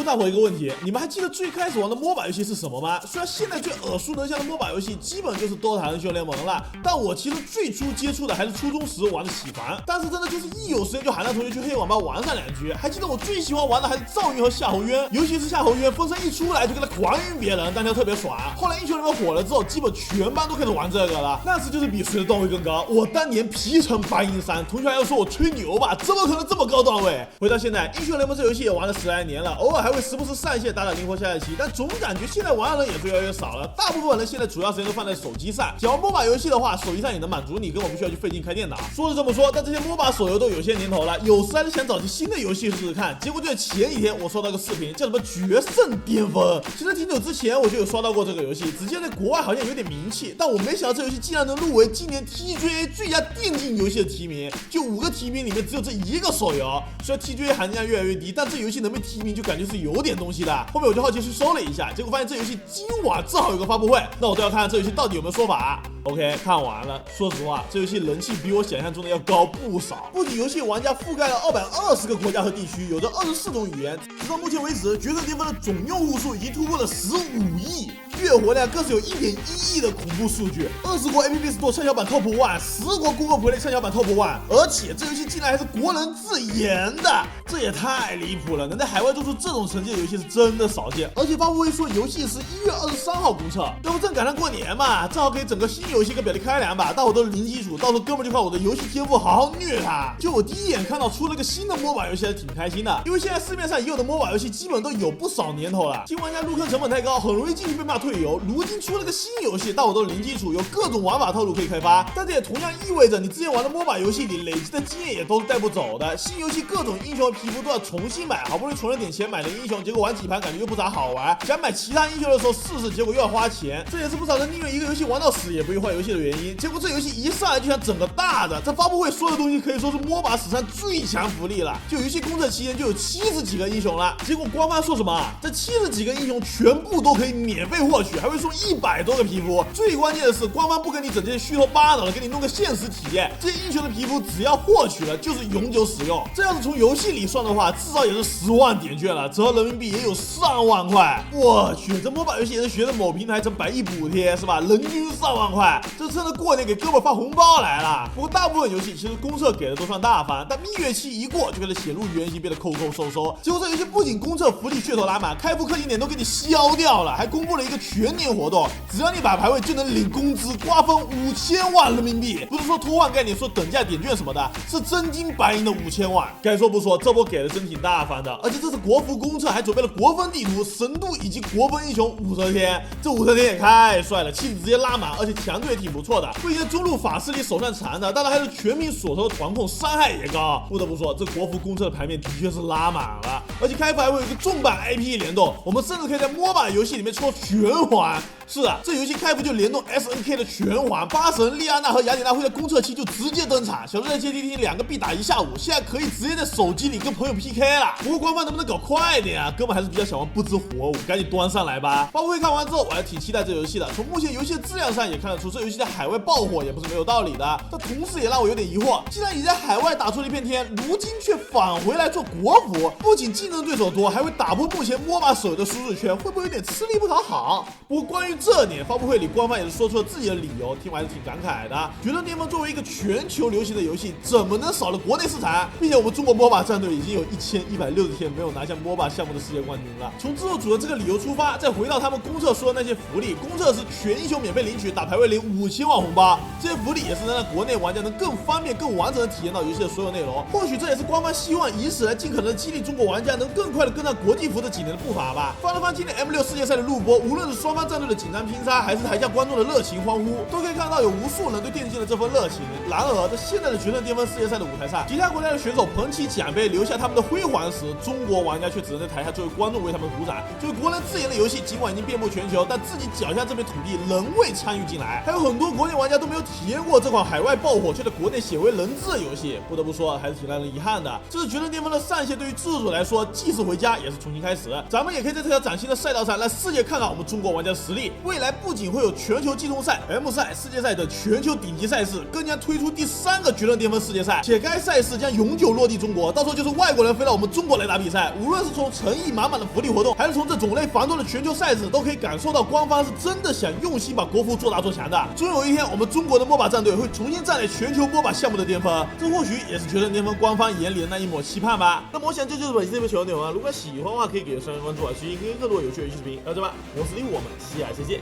我想回一个问题，你们还记得最开始玩的MOBA游戏是什么吗？虽然现在最耳熟能详的MOBA游戏基本就是DOTA英雄联盟了，但我其实最初接触的还是初中时玩的喜团，当时真的就是一有时间就喊他同学去黑网吧玩上2局。还记得我最喜欢玩的还是赵云和夏侯渊，尤其是夏侯渊风声一出来就跟他狂晕别人，单挑特别爽。后来英雄联盟火了之后，基本全班都开始玩这个了，那次就是比谁的段位更高。我当年皮城白银山，同学还要说我吹牛吧，怎么可能这么高段位？回到现在，英雄联盟这游戏也玩了10来年了，偶尔还会时不时上线打打灵活下棋，但总感觉现在玩的人也是越来越少了。大部分人现在主要时间都放在手机上。想玩MOBA游戏的话，手机上也能满足你，根本不需要去费劲开电脑。说是这么说，但这些MOBA手游都有些年头了，有时还是想找些新的游戏试试看。结果就在前几天，我刷到个视频，叫什么《决胜巅峰》。其实挺久之前我就有刷到过这个游戏，只见在国外好像有点名气，但我没想到这游戏竟然能入围今年 TGA 最佳电竞游戏的提名。就5个提名里面只有这1个手游。虽然 TGA 含金量越来越低，但这游戏能被提名就感觉是有点东西的。后面我就好奇去搜了一下，结果发现这游戏今晚正好有个发布会，那我都要看看这游戏到底有没有说法。OK， 看完了。说实话，这游戏人气比我想象中的要高不少。不仅游戏玩家覆盖了220个国家和地区，有着24种语言。直到目前为止，决胜巅峰的总用户数已经突破了15亿。月活量更是有1.1亿的恐怖数据，20国 App Store 畅销版 Top 1，10国 Google Play 畅销版 Top 1，而且这游戏竟然还是国人自研的，这也太离谱了！能在海外做出这种成绩的游戏是真的少见。而且发布会说游戏是1月23号公测，要不正赶上过年嘛，正好给整个新游戏个表弟开梁吧。大伙都是零基础，到时候哥们就靠我的游戏天赋好好虐他。就我第一眼看到出了个新的MOBA游戏，还是挺开心的，因为现在市面上已有的MOBA游戏基本都有不少年头了，新玩家入坑成本太高，很容易进去被骂退游。如今出了个新游戏，大伙都是零基础，有各种玩法套路可以开发，但这也同样意味着你之前玩的MOBA游戏里累积的经验也都是带不走的。新游戏各种英雄和皮肤都要重新买，好不容易存了点钱买了英雄，结果玩几盘感觉又不咋好玩，想买其他英雄的时候试试，结果又要花钱，这也是不少人宁愿一个游戏玩到死也不会换游戏的原因。结果这游戏一上来就想整个大的，这发布会说的东西可以说是MOBA史上最强福利了，就游戏公测期间就有70几个英雄了。结果官方说什么这70几个英雄全部都可以免费获取，还会送100多个皮肤。最关键的是，官方不跟你整这些虚头巴脑的，给你弄个现实体验。这些英雄的皮肤只要获取了，就是永久使用。这要是从游戏里算的话，至少也是10万点券了，折合人民币也有上万块。我去，这MOBA游戏也是学着某平台整100亿补贴是吧？人均上万块，这趁着过年给哥们发红包来了。不过大部分游戏其实公测给的都算大方，但蜜月期一过就开始显露原形，变得抠抠搜搜。结果这游戏不仅公测福利噱头拉满，开服氪金点都给你消掉了，还公布了一个全年活动，只要你把排位就能领工资，瓜分5000万人民币。不是说偷换概念，说等价点券什么的，是真金白银的5000万。该说不说，这波给的真挺大方的，而且这是国服公测，还准备了国分地图、神度以及国分英雄武则天。这武则天也太帅了，气质直接拉满，而且强度也挺不错的。不仅中路法师里手上长的，当然还是全民所说的团控，伤害也高。不得不说，这国服公测的牌面的确是拉满了，而且开服还会有一个重磅 IP 联动，我们甚至可以在MOBA游戏里面抽全环。是啊，这游戏开服就联动 SNK 的全环，巴神、莉安娜和雅典娜会在公测期就直接登场。小猪在 JTT 2个必打1下午，现在可以直接在手机里跟朋友 PK 了。不过官方能不能搞快一点啊？哥们还是比较想玩不知火舞，赶紧端上来吧。发布会看完之后，我还挺期待这游戏的。从目前游戏的质量上也看得出，这游戏在海外爆火也不是没有道理的。但同时也让我有点疑惑，既然已在海外打出了一片天，如今却返回来做国服，不仅竞争对手多，还会打破目前MOBA手游的舒适圈，会不会有点吃力不讨好？不过关于这点，发布会里官方也是说出了自己的理由，听完还是挺感慨的。决胜巅峰作为一个全球流行的游戏，怎么能少了国内市场？并且我们中国MOBA战队已经有1160天没有拿下MOBA项目的世界冠军了。从制作组的这个理由出发，再回到他们公测说的那些福利，公测是全英雄免费领取，打排位领5000万红包，这些福利也是能让国内玩家能更方便、更完整的体验到游戏的所有内容。或许这也是官方希望以此来尽可能的激励中国玩家能更快的跟上国际服这几年的步伐吧。翻了翻今年 M6 世界赛的录播，无论是双方战队的紧张拼杀，还是台下观众的热情欢呼，都可以看到有无数人对电竞的这份热情。然而，在现在的决胜巅峰世界赛的舞台上，其他国家的选手捧起奖杯，留下他们的辉煌时，中国玩家却只能在台下作为观众为他们鼓掌。作为国人自研的游戏，尽管已经遍布全球，但自己脚下这片土地仍未参与进来。还有很多国内玩家都没有体验过这款海外爆火却在国内鲜为人知的游戏，不得不说还是挺让人遗憾的。这是决胜巅峰的上线，对于制作组来说既是回家也是重新开始。咱们也可以在这条崭新的赛道上让世界看看我们中国玩家的实力。未来不仅会有全球季中赛、M 赛、世界赛等全球顶级赛事，更将推出第3个决胜巅峰世界赛，且该赛事将永久落地中国，到时候就是外国人飞到我们中国来打比赛。无论是从诚意满满的福利活动，还是从这种类繁多的全球赛事，都可以感受到官方是真的想用心把国服做大做强的。终有一天，我们中国的MOBA战队会重新站在全球MOBA项目的巅峰，这或许也是决胜巅峰官方眼里的那一抹期盼吧。那么我想这就是本期这篇全内容啊，如果喜欢的话可以给上面关注啊，去听更多有趣的游戏视频。到这吧，我是李虎，我们下期见。